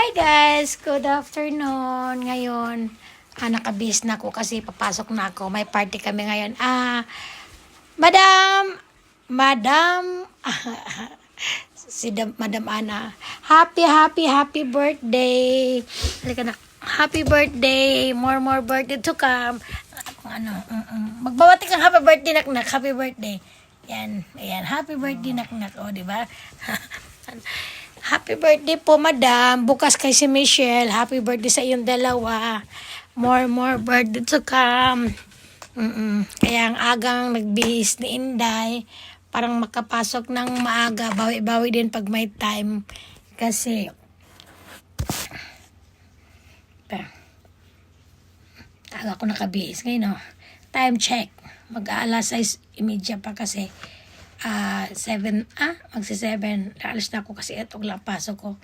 Hi guys! Good afternoon. Ngayon, nakabis na ako kasi papasok na ako. May party kami ngayon. Madam, Madam Ana. Happy birthday. Halika na. Happy birthday. More birthday to come. Magbawati kang happy birthday, nak. Happy birthday. Yan. Ayan. Happy birthday, nak. O, diba? Happy birthday po, madam. Bukas kay si Michelle. Happy birthday sa iyong dalawa. More birthday to come. Kaya ang agang nagbihis ni Inday, parang makapasok ng maaga. Bawi-bawi din pag may time. Kasi, aga ko nakabihis. Ngayon, time check. Mag-aalas 6:30 pa kasi. 7, magsi-7. Alis na ako kasi itong lang pasok ko.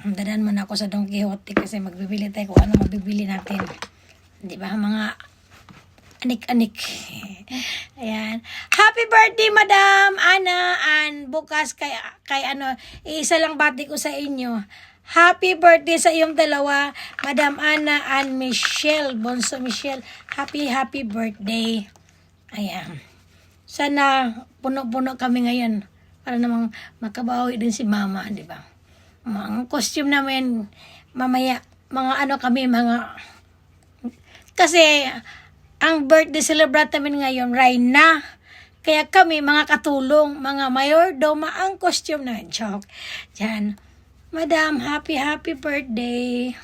Dadan muna ako sa Don Quixote kasi magbibili tayo kung ano mabibili natin. Di ba? Mga anik-anik. Ayan. Happy birthday, Madam Ana. And bukas kay isa lang bati ko sa inyo. Happy birthday sa iyong dalawa, Madam Ana and Michelle. Bonso Michelle. Happy birthday. Ayan. Sana puno-puno kami ngayon para namang makabawi din si Mama, di ba? Ang costume namin mamaya, kasi ang birthday celebrate namin ngayon, Rayna. Kaya kami, mga katulong, mga mayordoma, ang costume namin. Joke. Yan. Madam, happy birthday.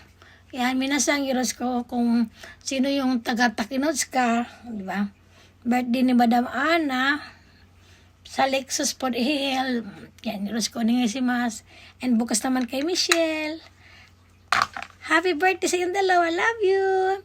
Yan, minasang iros ko kung sino yung taga-Takinods ka, di ba? Birthday ni Madam Ana sa Lexus Pod Hill. Yan, iros ko ni si Mas. And bukas naman kay Michelle. Happy birthday sa iyong dalawa. Love you!